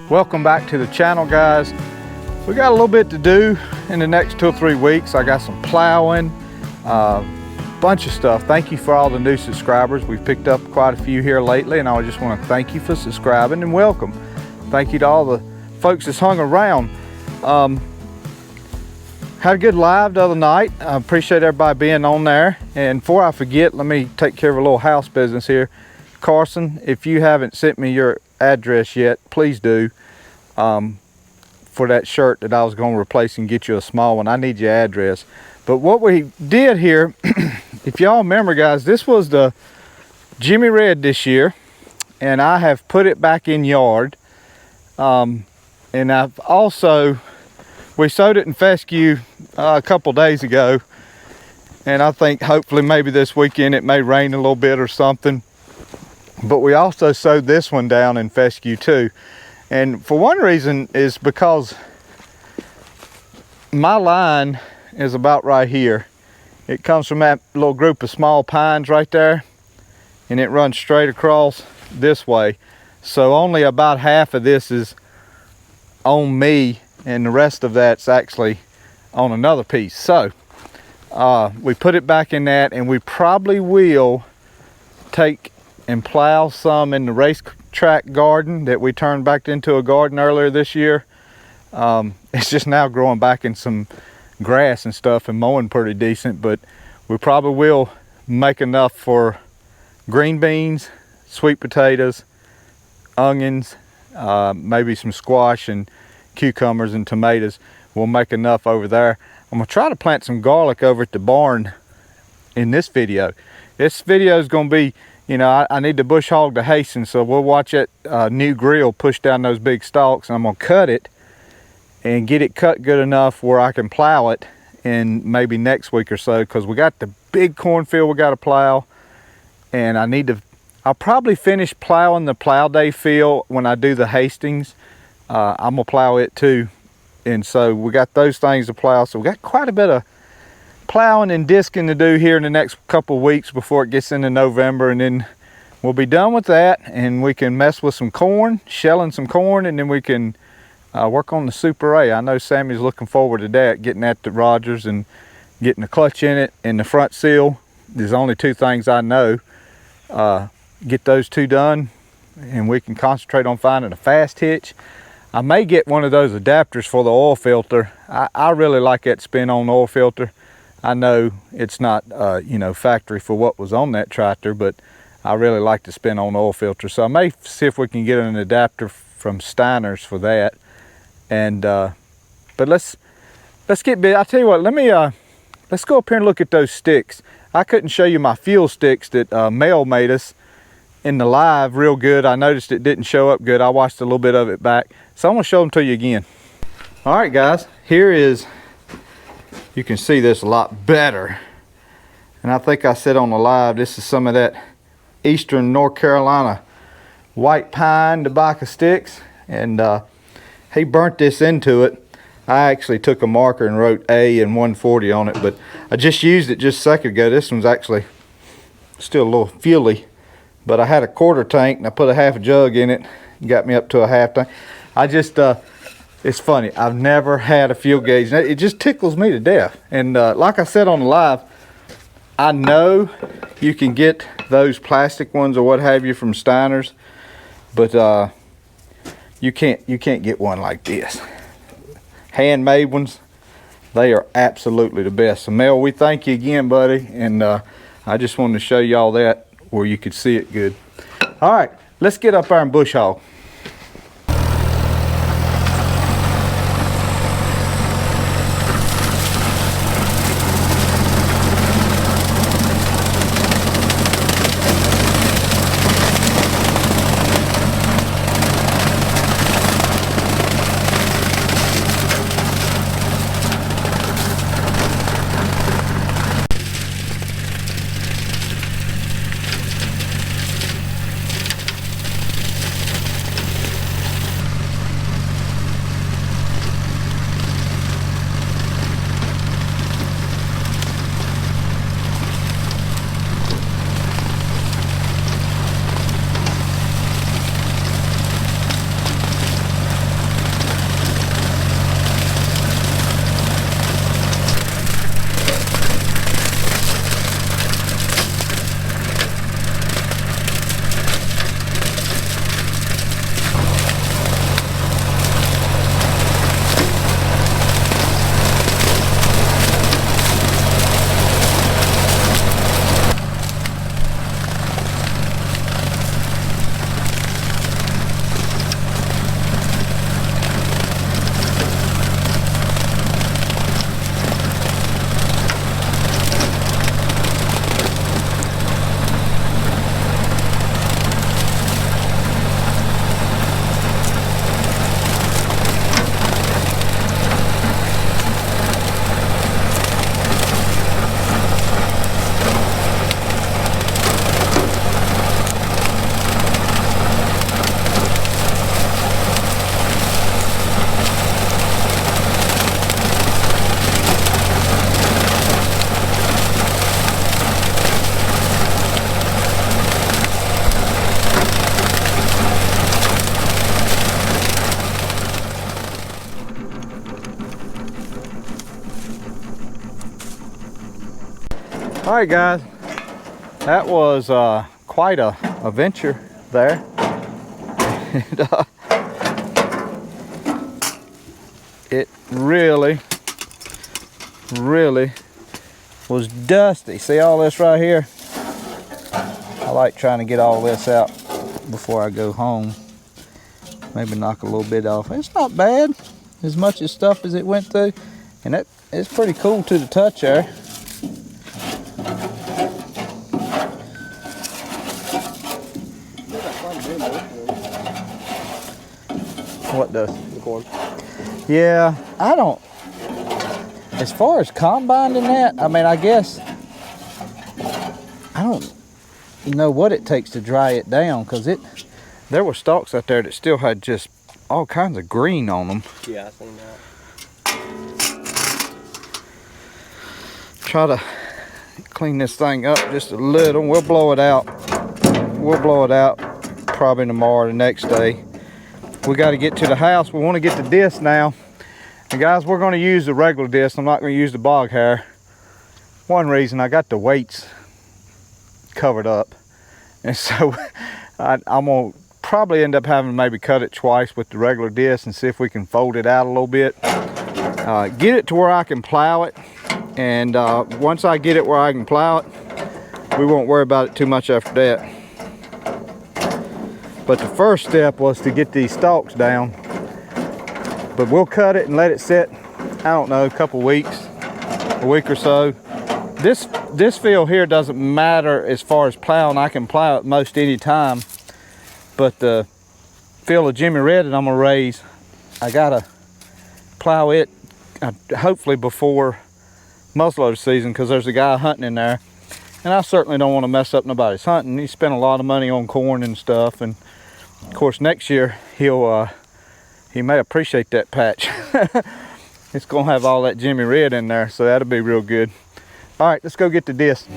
Welcome back to the channel, guys. We got a little bit to do in the next 2 or 3 weeks. I got some plowing, bunch of stuff. Thank you for all the new subscribers. We've picked up quite a few here lately, and I just want to thank you for subscribing and welcome. Thank you to all the folks that's hung around. Had a good live the other night. I appreciate everybody being on there. And before I forget, let me take care of a little house business here. Carson, if you haven't sent me your address yet, please do. For that shirt that I was going to replace and get you a small one, I need your address. But what we did here, if y'all remember, guys, this was the Jimmy Red this year, and I have put it back in yard. And I've also, we sowed it in fescue a couple days ago, and I think hopefully maybe this weekend it may rain a little bit or something. But we also sowed this one down in fescue too. And for one reason is because my line is about right here. It comes from that little group of small pines right there, and it runs straight across this way. So only about half of this is on me, and the rest of that's actually on another piece. So we put it back in that, and we probably will take and plow some in the racetrack garden that we turned back into a garden earlier this year. It's just now growing back in some grass and stuff and mowing pretty decent, but we probably will make enough for green beans, sweet potatoes, onions, maybe some squash and cucumbers and tomatoes. We'll make enough over there. I'm gonna try to plant some garlic over at the barn in this video. This video is gonna be, you know, I need to bush hog the Hastings, so we'll watch that new grill push down those big stalks, and I'm gonna cut it and get it cut good enough where I can plow it in maybe next week or so, because we got the big cornfield we got to plow, and I'll probably finish plowing the plow day field when I do the Hastings. I'm gonna plow it too, and so we got those things to plow. So we got quite a bit of plowing and disking to do here in the next couple of weeks before it gets into November, and then we'll be done with that, and we can mess with some corn, shelling some corn, and then we can work on the Super A. I know Sammy's looking forward to that, getting that to Rogers and getting the clutch in it and the front seal. There's only 2 things I know. Get those 2 done, and we can concentrate on finding a fast hitch. I may get one of those adapters for the oil filter. I really like that spin-on oil filter. I know it's not, you know, factory for what was on that tractor, but I really like to spin on oil filter. So I may see if we can get an adapter from Steiner's for that. And but let's get big. I'll tell you what. Let's go up here and look at those sticks. I couldn't show you my fuel sticks that Mel made us in the live real good. I noticed it didn't show up good. I watched a little bit of it back, so I'm gonna show them to you again. All right, guys. Here is. You can see this a lot better, and I think I said on the live, this is some of that eastern North Carolina white pine tobacco sticks, and he burnt this into it. I actually took a marker and wrote A and 140 on it, but I just used it just a second ago. This one's actually still a little fuely, but I had a 1/4 tank and I put a 1/2 jug in it, got me up to a 1/2 tank. I just it's funny, I've never had a fuel gauge. It just tickles me to death. And like I said on the live, I know you can get those plastic ones or what have you from Steiner's, but you can't get one like this. Handmade ones, they are absolutely the best. So Mel, we thank you again, buddy, and I just wanted to show you all that where you could see it good. All right, let's get up there and bush hog. All right, guys, that was quite a venture there. And, it really was dusty. See all this right here? I like trying to get all this out before I go home. Maybe knock a little bit off. It's not bad, as much as stuff as it went through, and it's pretty cool to the touch there. What does? The corn. Yeah, I don't. As far as combining that, I mean, I guess I don't know what it takes to dry it down, because there were stalks out there that still had just all kinds of green on them. Yeah, I seen that. Try to clean this thing up just a little. We'll blow it out. We'll blow it out probably tomorrow or the next day. We got to get to the house. We want to get the disc now. And guys, we're going to use the regular disc. I'm not going to use the bog hair. One reason, I got the weights covered up. And so I'm going to probably end up having to maybe cut it twice with the regular disc and see if we can fold it out a little bit. Get it to where I can plow it. And once I get it where I can plow it, we won't worry about it too much after that. But the first step was to get these stalks down. But we'll cut it and let it sit, I don't know, a couple weeks, a week or so. This field here doesn't matter as far as plowing. I can plow it most any time. But the field of Jimmy Red that I'm gonna raise, I gotta plow it hopefully before muzzleloader season, because there's a guy hunting in there. And I certainly don't want to mess up nobody's hunting. He spent a lot of money on corn and stuff, and of course next year he may appreciate that patch. It's gonna have all that Jimmy Red in there, so that'll be real good. All right, let's go get the disc.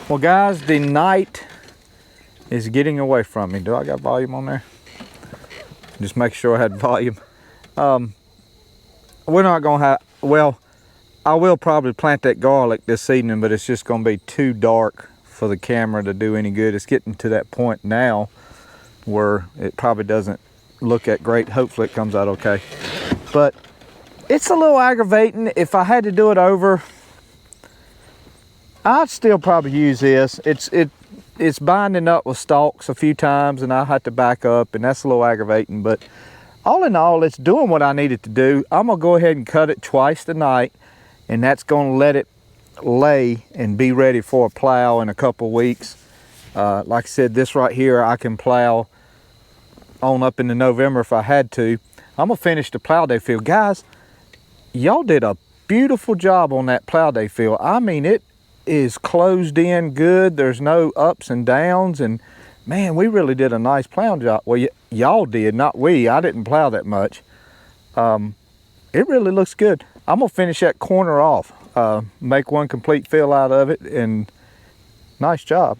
Well guys, the night is getting away from me. Do I got volume on there? Just make sure I had volume. We're not gonna have, well, I will probably plant that garlic this evening, but it's just gonna be too dark for the camera to do any good. It's getting to that point now where it probably doesn't look that great. Hopefully it comes out okay. But it's a little aggravating. If I had to do it over, I'd still probably use this. It's binding up with stalks a few times and I have to back up, and that's a little aggravating, but all in all, it's doing what I need it to do. I'm gonna go ahead and cut it twice tonight, and that's gonna let it lay and be ready for a plow in a couple weeks. Like I said, this right here I can plow on up into November if I had to. I'm gonna finish the plow day field. Guys, y'all did a beautiful job on that plow day field. I mean, it is closed in good. There's no ups and downs, and man, we really did a nice plowing job. Well, y'all did, not we. I didn't plow that much. It really looks good. I'm gonna finish that corner off, make one complete fill out of it, and nice job.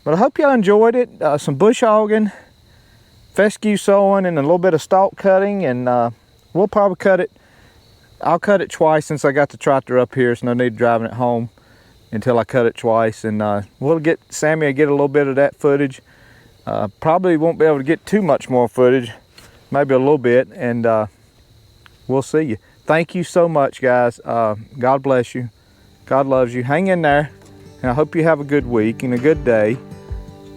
But I hope y'all enjoyed it. Some bush hogging, fescue sowing, and a little bit of stalk cutting, and we'll probably cut it. I'll cut it twice since I got the tractor up here. There's no need driving it home until I cut it twice, and Sammy will get a little bit of that footage. Probably won't be able to get too much more footage, maybe a little bit, and we'll see you. Thank you so much, guys. God bless you. God loves you. Hang in there, and I hope you have a good week and a good day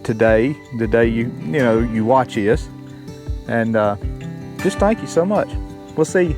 today, the day you watch this, and just thank you so much. We'll see you.